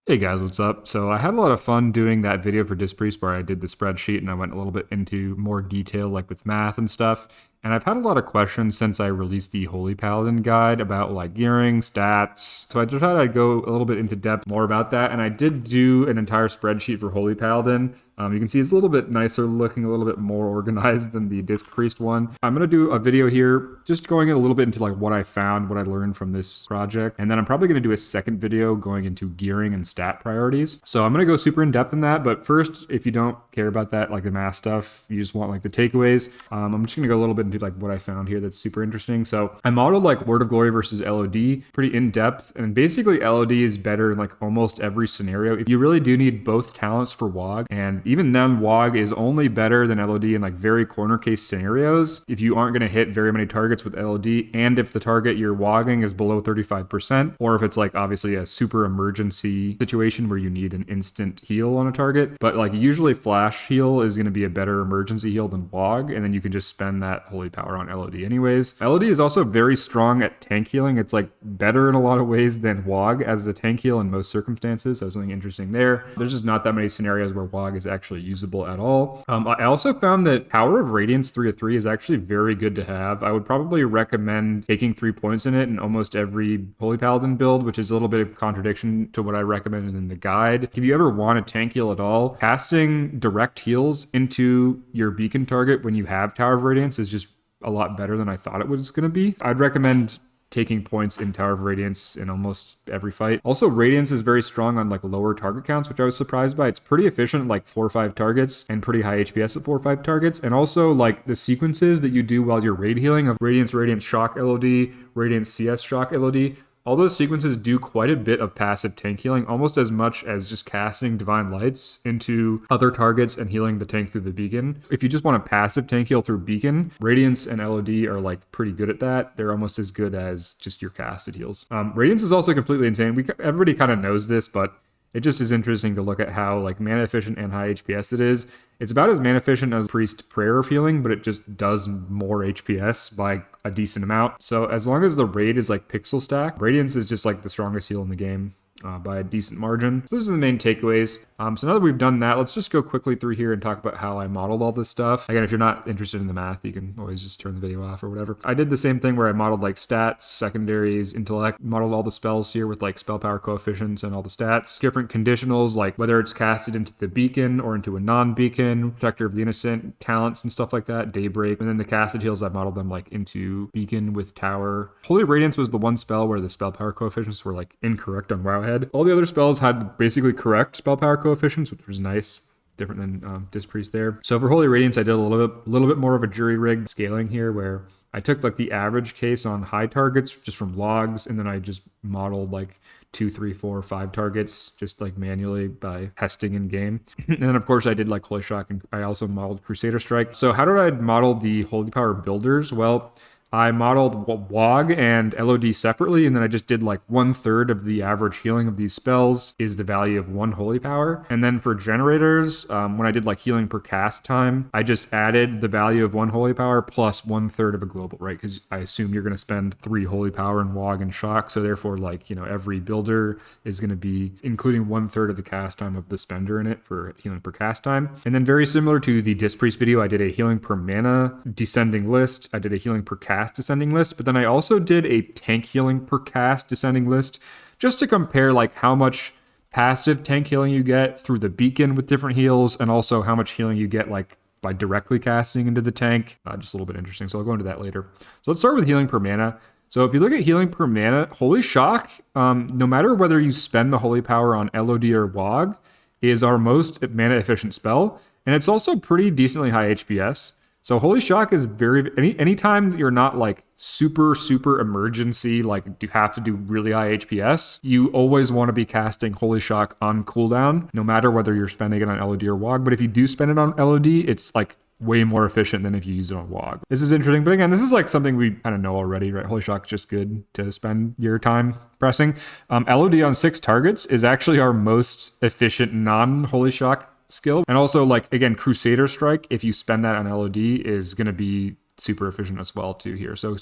Hey guys, what's up? So I had a lot of fun doing that video for Dispriest where I did the spreadsheet and I went a little bit into more detail like with math and stuff. And I've had a lot of questions since I released the Holy Paladin guide about like gearing, stats. So I just thought I'd go a little bit into depth more about that. And I did do an entire spreadsheet for Holy Paladin. You can see it's a little bit nicer looking, a little bit more organized than the Disc Priest one. I'm going to do a video here just going in a little bit into like what I found, what I learned from this project. And then I'm probably going to do a second video going into gearing and stat priorities. So I'm going to go super in depth in that. But first, if you don't care about that, like the math stuff, you just want like the takeaways, I'm just going to go a little bit into like what I found here that's super interesting. So I modeled like Word of Glory versus LOD pretty in depth. And basically LOD is better in like almost every scenario. If you really do need both talents for WoG, and even then WoG is only better than LOD in like very corner case scenarios if you aren't going to hit very many targets with LOD, and if the target you're WoGing is below 35%, or if it's like obviously a super emergency situation where you need an instant heal on a target. But like usually flash heal is going to be a better emergency heal than WoG, and then you can just spend that holy power on LOD anyways. LOD is also very strong at tank healing. It's like better in a lot of ways than WoG as a tank heal in most circumstances. So something interesting there. There's just not that many scenarios where WoG is actually usable at all. I also found that Power of Radiance 3 of 3 is actually very good to have. I would probably recommend taking 3 points in it in almost every Holy Paladin build, which is a little bit of contradiction to what I recommended in the guide. If you ever want a tank heal at all, casting direct heals into your beacon target when you have Tower of Radiance is just a lot better than I thought it was going to be. I'd recommend taking points in Tower of Radiance in almost every fight. Also, Radiance is very strong on like lower target counts, which I was surprised by. It's pretty efficient at like 4 or 5 targets and pretty high HPS at 4 or 5 targets. And also like the sequences that you do while you're raid healing of Radiance, Radiance Shock LOD, Radiance CS Shock LOD, all those sequences do quite a bit of passive tank healing, almost as much as just casting Divine Lights into other targets and healing the tank through the beacon. If you just want a passive tank heal through beacon, Radiance and LOD are like pretty good at that. They're almost as good as just your casted heals. Radiance is also completely insane. Everybody kind of knows this, but it just is interesting to look at how like mana efficient and high HPS it is. It's about as mana efficient as Priest Prayer of Healing, but it just does more HPS by a decent amount. So as long as the raid is like pixel stack, Radiance is just like the strongest heal in the game. By a decent margin. So those are the main takeaways. So now that we've done that, let's just go quickly through here and talk about how I modeled all this stuff. Again, if you're not interested in the math, you can always just turn the video off or whatever. I did the same thing where I modeled like stats, secondaries, intellect, modeled all the spells here with like spell power coefficients and all the stats. Different conditionals, like whether it's casted into the beacon or into a non-beacon, protector of the innocent, talents and stuff like that, daybreak. And then the casted heals, I modeled them like into beacon with tower. Holy Radiance was the one spell where the spell power coefficients were like incorrect on WoW. All the other spells had basically correct spell power coefficients, which was nice. Different than Disc Priest there. So for Holy Radiance, I did a little bit more of a jury rig scaling here, where I took like the average case on high targets just from logs, and then I just modeled like 2, 3, 4, 5 targets just like manually by testing in game. And then of course I did like Holy Shock, and I also modeled Crusader Strike. So how did I model the Holy Power builders? Well, I modeled WoG and LOD separately, and then I just did like 1/3 of the average healing of these spells is the value of 1 holy power. And then for generators, when I did like healing per cast time, I just added the value of 1 holy power plus 1/3 of a global, right? Because I assume you're going to spend 3 holy power in WoG and Shock, so therefore like, you know, every builder is going to be including 1/3 of the cast time of the spender in it for healing per cast time. And then very similar to the Disc Priest video, I did a healing per mana descending list. I did a healing per cast descending list, but then I also did a tank healing per cast descending list just to compare like how much passive tank healing you get through the beacon with different heals, and also how much healing you get like by directly casting into the tank. Just a little bit interesting, so I'll go into that later. So let's start with healing per mana. So if you look at healing per mana, Holy Shock, no matter whether you spend the holy power on LOD or WoG, is our most mana efficient spell, and it's also pretty decently high HPS. So Holy Shock is very, anytime you're not like super emergency, like you have to do really high HPS, you always want to be casting Holy Shock on cooldown, no matter whether you're spending it on LOD or WoG. But if you do spend it on LOD, it's like way more efficient than if you use it on WoG. This is interesting, but again, this is like something we kind of know already, right? Holy Shock is just good to spend your time pressing. LOD on 6 targets is actually our most efficient non-Holy Shock skill. And also like, again, Crusader Strike, if you spend that on LOD, is going to be super efficient as well too here. So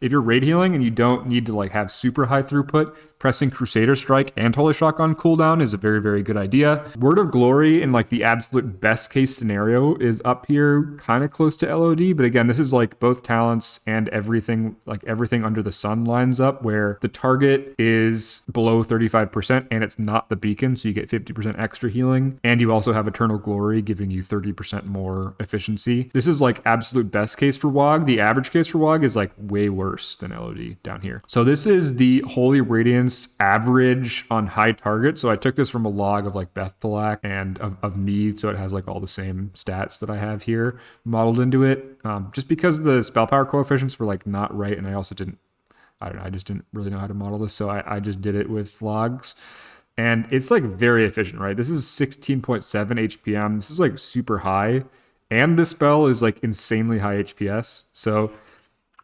If you're raid healing and you don't need to like have super high throughput, pressing Crusader Strike and Holy Shock on cooldown is a very, very good idea. Word of Glory in like the absolute best case scenario is up here, kind of close to LOD. But again, this is like both talents and everything, like everything under the sun lines up where the target is below 35% and it's not the beacon. So you get 50% extra healing. And you also have Eternal Glory giving you 30% more efficiency. This is like absolute best case for WoG. The average case for WoG is like way worse than LOD down here. So this is the Holy Radiance average on high target. So I took this from a log of like Bethelak and of me. So it has like all the same stats that I have here modeled into it. Just because the spell power coefficients were like not right. And I also I just didn't really know how to model this. So I just did it with logs. And it's like very efficient, right? This is 16.7 HPM. This is like super high. And this spell is like insanely high HPS. So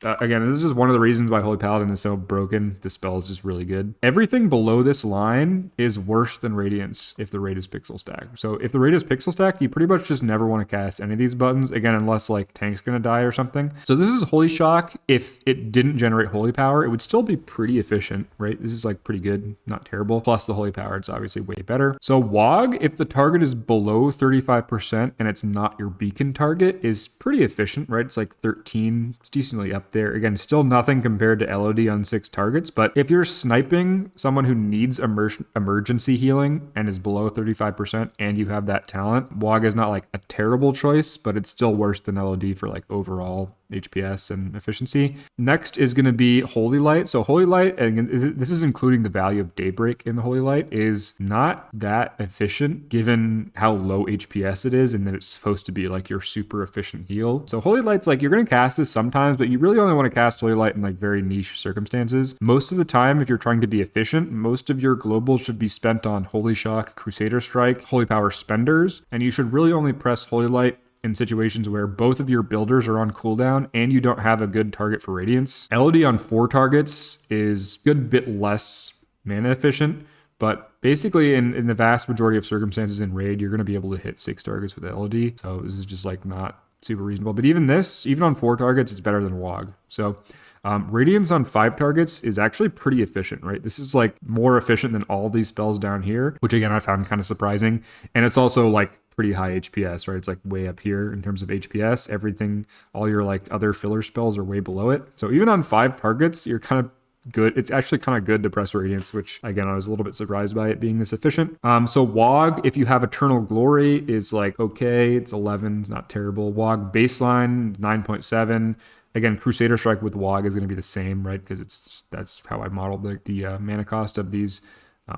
again, this is just one of the reasons why Holy Paladin is so broken. This spell is just really good. Everything below this line is worse than Radiance if the raid is pixel stacked. So if the raid is pixel stacked, you pretty much just never want to cast any of these buttons, again, unless like Tank's going to die or something. So this is Holy Shock. If it didn't generate Holy Power, it would still be pretty efficient, right? This is like pretty good, not terrible. Plus the Holy Power, it's obviously way better. So WoG, if the target is below 35% and it's not your beacon target, is pretty efficient, right? It's like 13, it's decently up there. Again, still nothing compared to LOD on 6 targets, but if you're sniping someone who needs emergency healing and is below 35% and you have that talent, WoG is not like a terrible choice, but it's still worse than LOD for like overall HPS and efficiency. Next is going to be Holy Light. So Holy Light, and this is including the value of Daybreak in the Holy Light, is not that efficient given how low HPS it is and that it's supposed to be like your super efficient heal. So Holy Light's like, you're going to cast this sometimes, but you really only want to cast Holy Light in like very niche circumstances. Most of the time, if you're trying to be efficient, most of your global should be spent on Holy Shock, Crusader Strike, Holy Power Spenders, and you should really only press Holy Light in situations where both of your builders are on cooldown and you don't have a good target for Radiance. LOD on 4 targets is a good bit less mana efficient, but basically in the vast majority of circumstances in Raid, you're going to be able to hit 6 targets with LOD. So this is just like not super reasonable. But even on 4 targets, it's better than WoG. So Radiance on 5 targets is actually pretty efficient, right? This is like more efficient than all these spells down here, which again, I found kind of surprising. And it's also like pretty high HPS, right? It's like way up here in terms of HPS. Everything, all your like other filler spells are way below it. So even on 5 targets, you're kind of good. It's actually kind of good to press Radiance, which again, I was a little bit surprised by it being this efficient. So WoG, if you have Eternal Glory, is like, okay, it's 11, it's not terrible. WoG baseline, 9.7. Again, Crusader Strike with WoG is going to be the same, right? Because that's how I modeled the mana cost of these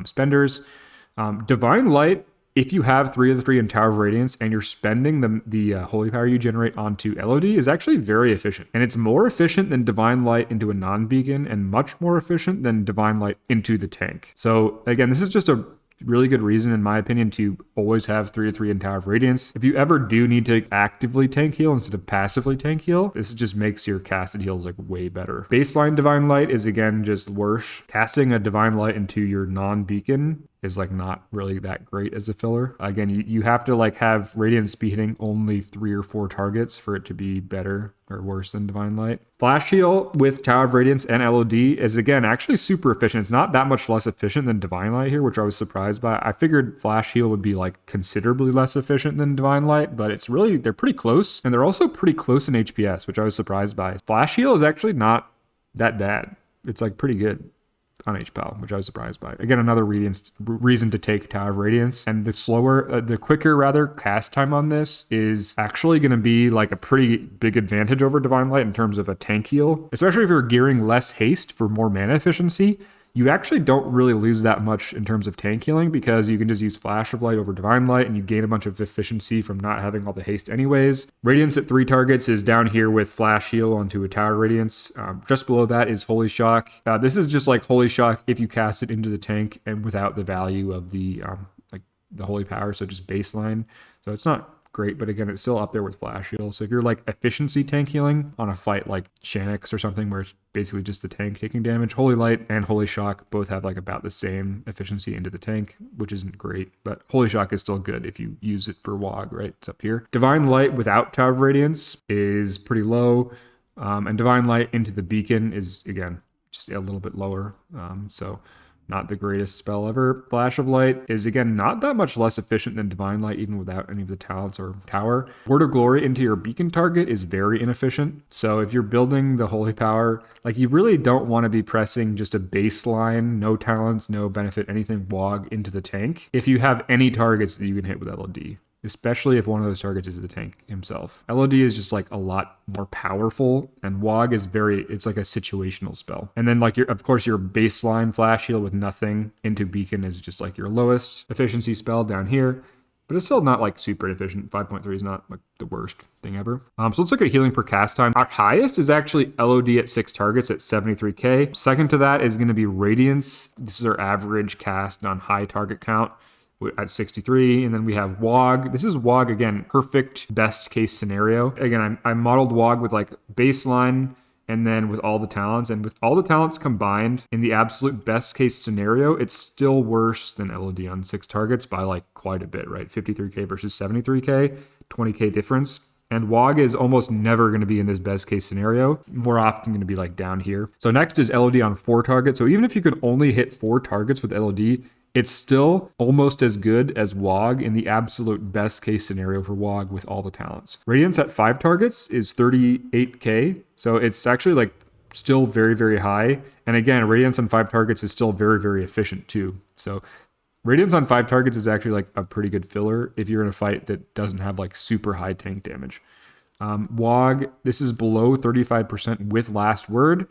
spenders. Divine Light, if you have 3 of the 3 in Tower of Radiance and you're spending the Holy Power you generate onto LOD, is actually very efficient. And it's more efficient than Divine Light into a non-beacon and much more efficient than Divine Light into the tank. So again, this is just a really good reason, in my opinion, to always have 3 of 3 in Tower of Radiance. If you ever do need to actively tank heal instead of passively tank heal, this just makes your casted heals like way better. Baseline Divine Light is again just worse. Casting a Divine Light into your non-beacon is like not really that great as a filler. Again, you have to like have Radiance be hitting only 3 or 4 targets for it to be better or worse than Divine Light. Flash Heal with Tower of Radiance and LOD is again actually super efficient. It's not that much less efficient than Divine Light here, which I was surprised by. I figured Flash Heal would be like considerably less efficient than Divine Light, but they're pretty close, and they're also pretty close in HPS, which I was surprised by. Flash Heal is actually not that bad. It's like pretty good on HPAL, which I was surprised by. Again, another reason to take Tower of Radiance. And the quicker cast time on this is actually going to be like a pretty big advantage over Divine Light in terms of a tank heal, especially if you're gearing less haste for more mana efficiency. You actually don't really lose that much in terms of tank healing because you can just use Flash of Light over Divine Light and you gain a bunch of efficiency from not having all the haste anyways. Radiance at 3 targets is down here with Flash Heal onto a Tower Radiance. Just below that is Holy Shock. This is just like Holy Shock if you cast it into the tank and without the value of the Holy Power, so just baseline. So it's not great, but again, it's still up there with Flash Heal. So if you're like efficiency tank healing on a fight like Shanix or something where it's basically just the tank taking damage, Holy Light and Holy Shock both have like about the same efficiency into the tank, which isn't great, but Holy Shock is still good if you use it for WoG, right? It's up here. Divine Light without Tower of Radiance is pretty low. And Divine Light into the Beacon is, again, just a little bit lower. So not the greatest spell ever. Flash of Light is, again, not that much less efficient than Divine Light, even without any of the talents or tower. Word of Glory into your Beacon target is very inefficient. So if you're building the Holy Power, like, you really don't want to be pressing just a baseline, no talents, no benefit, anything WOG into the tank if you have any targets that you can hit with LOD. Especially if one of those targets is the tank himself. LOD is just like a lot more powerful, and WOG is it's like a situational spell. And then like of course your baseline flash heal with nothing into Beacon is just like your lowest efficiency spell down here. But it's still not like super efficient. 5.3 is not like the worst thing ever. So let's look at healing per cast time. Our highest is actually LOD at 6 targets at 73k. Second to that is going to be Radiance. This is our average cast on high target count at 63. And then we have WOG. This is WOG, again, perfect best case scenario. Again, I modeled WOG with like baseline and then with all the talents. And with all the talents combined, in the absolute best case scenario, it's still worse than LOD on 6 targets by like quite a bit, right? 53k versus 73k, 20k difference. And WOG is almost never going to be in this best case scenario, more often going to be like down here. So next is LOD on 4 targets. So even if you could only hit 4 targets with LOD, it's still almost as good as WOG in the absolute best case scenario for WOG with all the talents. Radiance at 5 targets is 38k. So it's actually like still very, very high. And again, Radiance on 5 targets is still very, very efficient too. So Radiance on 5 targets is actually like a pretty good filler if you're in a fight that doesn't have like super high tank damage. WOG, this is below 35% with Last Word.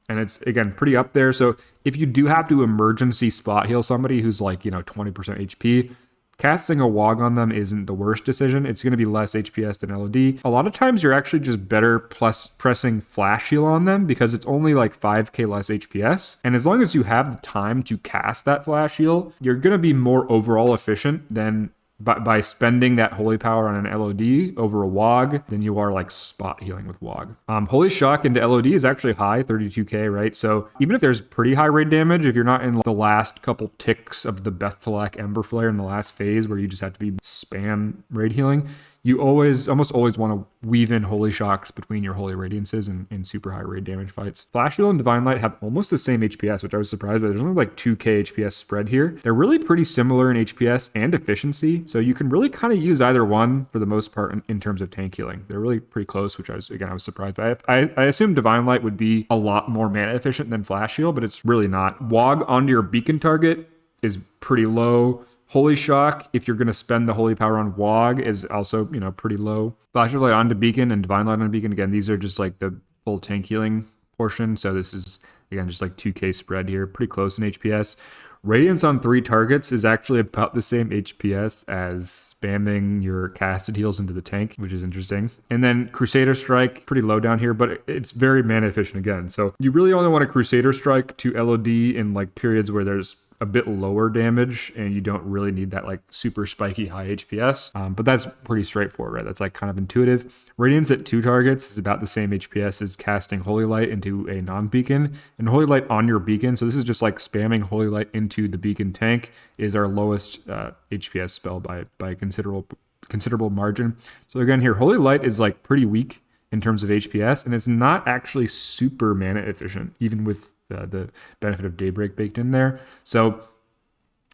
And it's, again, pretty up there. So if you do have to emergency spot heal somebody who's like, 20% HP, casting a WOG on them isn't the worst decision. It's going to be less HPS than LOD. A lot of times you're actually just better pressing flash heal on them because it's only like 5k less HPS. And as long as you have the time to cast that flash heal, you're going to be more overall efficient than by spending that holy power on an LOD over a WOG than you are like spot healing with WOG. Holy Shock into LOD is actually high, 32k, right? So even if there's pretty high raid damage, if you're not in the last couple ticks of the Bethelak Ember Flare in the last phase where you just have to be spam raid healing, you almost always want to weave in Holy Shocks between your Holy Radiances in super high raid damage fights. Flash Heal and Divine Light have almost the same HPS, which I was surprised by. There's only like 2k HPS spread here. They're really pretty similar in HPS and efficiency, so you can really kind of use either one for the most part in terms of tank healing. They're really pretty close, which I was surprised by. I assumed Divine Light would be a lot more mana efficient than Flash Heal, but it's really not. WOG onto your Beacon target is pretty low. Holy Shock, if you're going to spend the Holy Power on WOG, is also, pretty low. Flash of Light onto Beacon and Divine Light on Beacon. Again, these are just like the full tank healing portion. So this is, again, just like 2k spread here. Pretty close in HPS. Radiance on 3 targets is actually about the same HPS as spamming your casted heals into the tank, which is interesting. And then Crusader Strike, pretty low down here, but it's very mana efficient again. So you really only want a Crusader Strike to LOD in like periods where there's a bit lower damage and you don't really need that like super spiky high HPS. But that's pretty straightforward, right? That's like kind of intuitive. Radiance at 2 targets is about the same HPS as casting Holy Light into a non-beacon, and Holy Light on your beacon. So this is just like spamming Holy Light into the beacon tank is our lowest HPS spell by a considerable margin. So again here, Holy Light is like pretty weak in terms of HPS, and it's not actually super mana efficient, even with the benefit of Daybreak baked in there. So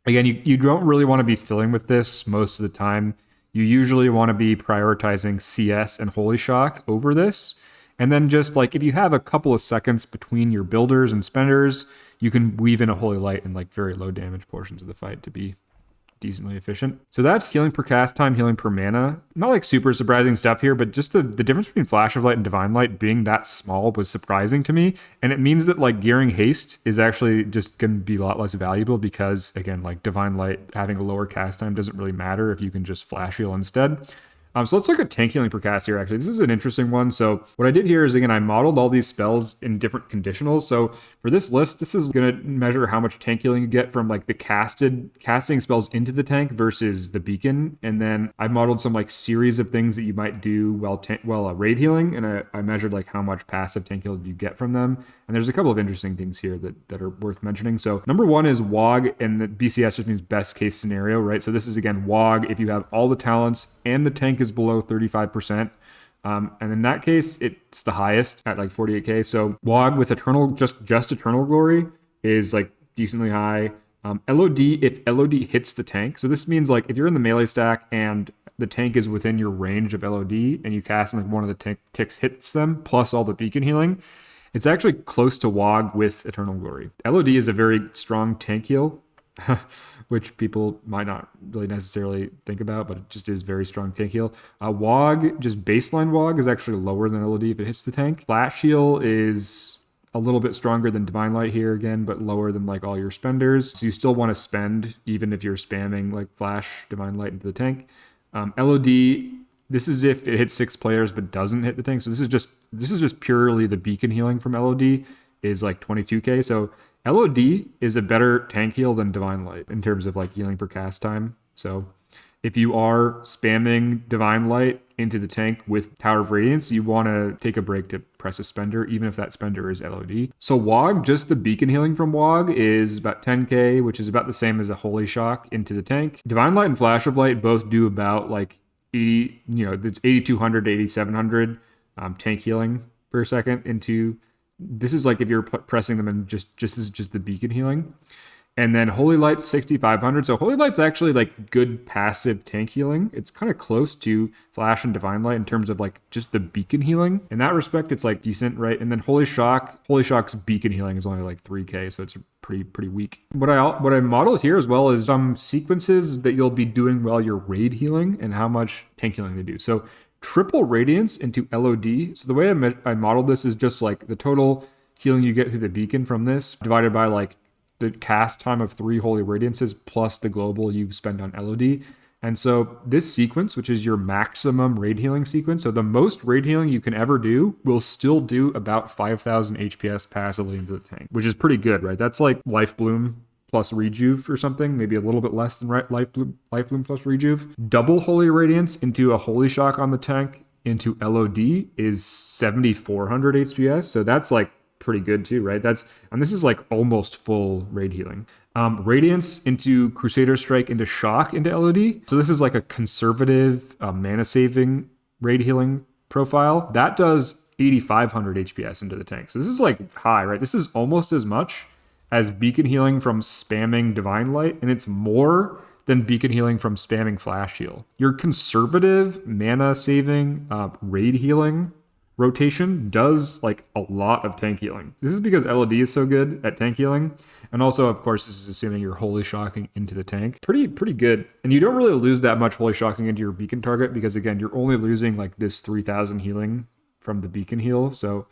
again, you don't really want to be filling with this most of the time. You usually want to be prioritizing CS and Holy Shock over this. And then just like if you have a couple of seconds between your builders and spenders, you can weave in a Holy Light in like very low damage portions of the fight to be decently efficient. So that's healing per cast time, healing per mana. Not like super surprising stuff here, but just the difference between Flash of Light and Divine Light being that small was surprising to me. And it means that like gearing haste is actually just going to be a lot less valuable because, again, like Divine Light having a lower cast time doesn't really matter if you can just Flash heal instead. So let's look at tank healing per cast here, actually. This is an interesting one. So what I did here is, again, I modeled all these spells in different conditionals. So for this list, this is going to measure how much tank healing you get from like the casting spells into the tank versus the beacon. And then I modeled some like series of things that you might do while raid healing. And I measured like how much passive tank heal you get from them. And there's a couple of interesting things here that are worth mentioning. So number one is WOG, and the BCS just means best case scenario, right? So this is, again, WOG if you have all the talents and the tank is below 35%. And in that case, it's the highest at like 48k. So WOG with Eternal, just Eternal Glory is like decently high. LOD, if LOD hits the tank, so this means like if you're in the melee stack and the tank is within your range of LOD and you cast and like one of the ticks hits them, plus all the beacon healing, it's actually close to WOG with Eternal Glory. LOD is a very strong tank heal, which people might not really necessarily think about, but it just is very strong tank heal. WOG, just baseline WOG, is actually lower than LOD if it hits the tank. Flash heal is a little bit stronger than Divine Light here again, but lower than like all your spenders. So you still want to spend even if you're spamming like Flash, Divine Light into the tank. LOD, this is if it hits 6 players but doesn't hit the tank. So this is just purely the beacon healing from LOD is like 22k. So LOD is a better tank heal than Divine Light in terms of like healing per cast time. So if you are spamming Divine Light into the tank with Tower of Radiance, you want to take a break to press a spender, even if that spender is LOD. So WOG, just the beacon healing from WOG is about 10k, which is about the same as a Holy Shock into the tank. Divine Light and Flash of Light both do about like 80, it's 8200 to 8700 tank healing per second into. This is like if you're pressing them and just the beacon healing. And then Holy Light's 6500. So Holy Light's actually like good passive tank healing. It's kind of close to Flash and Divine Light in terms of like just the beacon healing. In that respect, it's like decent, right? And then Holy Shock's beacon healing is only like 3k, so it's pretty weak. What I modeled here as well is some sequences that you'll be doing while you're raid healing and how much tank healing they do. So triple Radiance into LOD. So the way I modeled this is just like the total healing you get through the beacon from this divided by like the cast time of 3 Holy Radiances plus the global you spend on LOD. And so this sequence, which is your maximum raid healing sequence, so the most raid healing you can ever do, will still do about 5,000 HPS passively into the tank, which is pretty good, right? That's like Life Bloom plus Rejuve or something, maybe a little bit less than Life Bloom plus Rejuve. Double Holy Radiance into a Holy Shock on the tank into LOD is 7,400 HPS, so that's like pretty good too, right? And this is like almost full raid healing. Radiance into Crusader Strike into Shock into LOD. So this is like a conservative mana saving raid healing profile. That does 8,500 HPS into the tank. So this is like high, right? This is almost as much as beacon healing from spamming Divine Light, and it's more than beacon healing from spamming Flash Heal. Your conservative mana saving raid healing rotation does like a lot of tank healing. This is because LOD is so good at tank healing. And also, of course, this is assuming you're Holy Shocking into the tank. Pretty good. And you don't really lose that much Holy Shocking into your beacon target because, again, you're only losing like this 3,000 healing from the beacon heal. So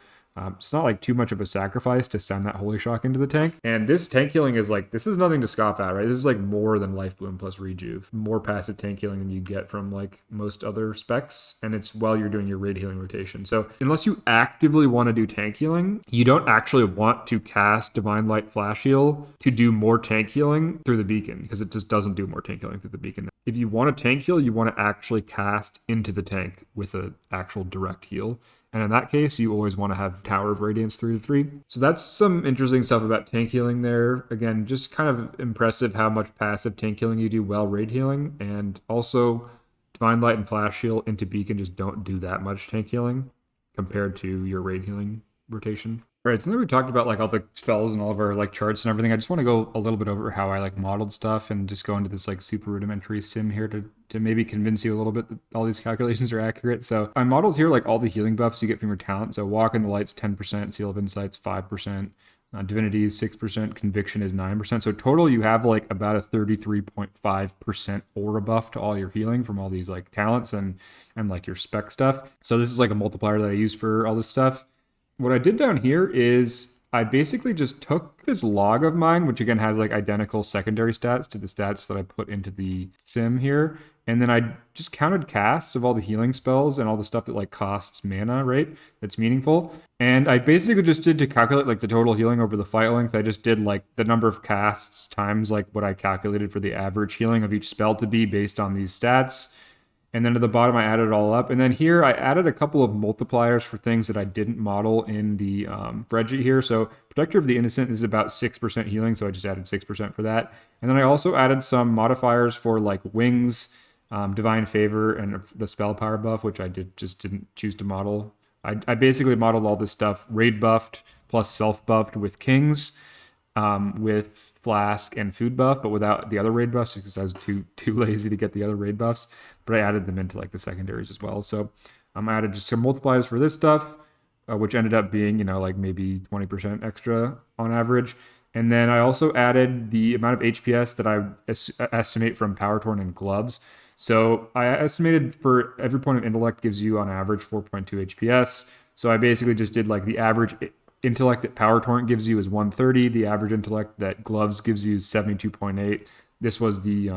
it's not like too much of a sacrifice to send that Holy Shock into the tank. And this tank healing is like, this is nothing to scoff at, right? This is like more than Life Bloom plus Rejuve. More passive tank healing than you get from like most other specs. And it's while you're doing your raid healing rotation. So unless you actively want to do tank healing, you don't actually want to cast Divine Light Flash Heal to do more tank healing through the beacon because it just doesn't do more tank healing through the beacon. If you want to tank heal, you want to actually cast into the tank with an actual direct heal. And in that case, you always want to have Tower of Radiance 3/3. So that's some interesting stuff about tank healing there. Again, just kind of impressive how much passive tank healing you do while raid healing. And also, Divine Light and Flash Heal into Beacon just don't do that much tank healing compared to your raid healing rotation. All right, so now we talked about like all the spells and all of our like charts and everything. I just want to go a little bit over how I like modeled stuff and just go into this like super rudimentary sim here to maybe convince you a little bit that all these calculations are accurate. So I modeled here like all the healing buffs you get from your talent. So Walk in the Light's 10%, Seal of Insight's 5%, Divinity is 6%, Conviction is 9%. So total you have like about a 33.5% aura buff to all your healing from all these like talents and like your spec stuff. So this is like a multiplier that I use for all this stuff. What I did down here is I basically just took this log of mine, which again has like identical secondary stats to the stats that I put into the sim here. And then I just counted casts of all the healing spells and all the stuff that like costs mana, right? That's meaningful. And I basically just did to calculate like the total healing over the fight length. I just did like the number of casts times like what I calculated for the average healing of each spell to be based on these stats. And then at the bottom, I added it all up. And then here, I added a couple of multipliers for things that I didn't model in the spreadsheet here. So Protector of the Innocent is about 6% healing, so I just added 6% for that. And then I also added some modifiers for like wings, Divine Favor and the spell power buff, which I didn't choose to model. I basically modeled all this stuff raid buffed plus self buffed with kings, with flask and food buff, but without the other raid buffs because I was too lazy to get the other raid buffs. But I added them into like the secondaries as well. So I added just some multipliers for this stuff, which ended up being like maybe 20% extra on average. And then I also added the amount of HPS that I estimate from Power Torn and gloves. So I estimated for every point of intellect gives you on average 4.2 HPS. So I basically just did like the average intellect that Power Torrent gives you is 130. The average intellect that gloves gives you is 72.8. This was the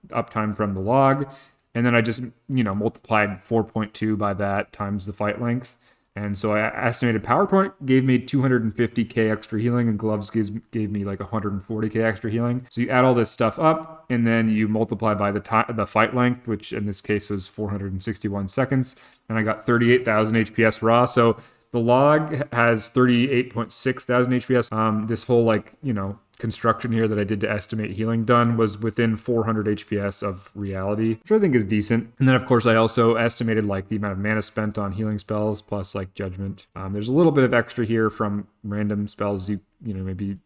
uptime from the log. And then I just, multiplied 4.2 by that times the fight length. And so I estimated Power Torrent gave me 250k extra healing, and gloves gave me like 140k extra healing. So you add all this stuff up, and then you multiply by the fight length, which in this case was 461 seconds, and I got 38,000 HPS raw. So the log has 38.6 thousand HPS. This whole construction here that I did to estimate healing done was within 400 HPS of reality, which I think is decent. And then of course I also estimated like the amount of mana spent on healing spells plus like judgment. There's a little bit of extra here from random spells. Maybe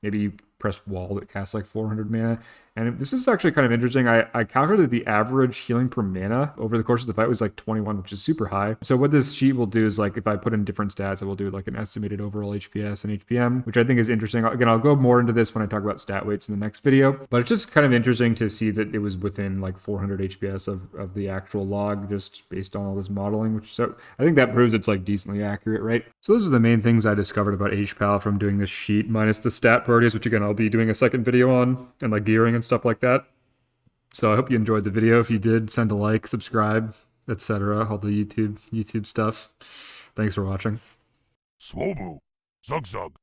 you press wall that casts like 400 mana. And this is actually kind of interesting. I calculated the average healing per mana over the course of the fight was like 21, which is super high. So what this sheet will do is like if I put in different stats, it will do like an estimated overall HPS and HPM, which I think is interesting. Again, I'll go more into this when I talk about stat weights in the next video, but it's just kind of interesting to see that it was within like 400 HPS of the actual log just based on all this modeling, so I think that proves it's like decently accurate, right? So those are the main things I discovered about HPAL from doing this sheet, minus the stat priorities, which again, I'll be doing a second video on, and like gearing and stuff like that. So I hope you enjoyed the video. If you did, send a like, subscribe, etc. All the YouTube stuff. Thanks for watching. Swobu, Zug Zug.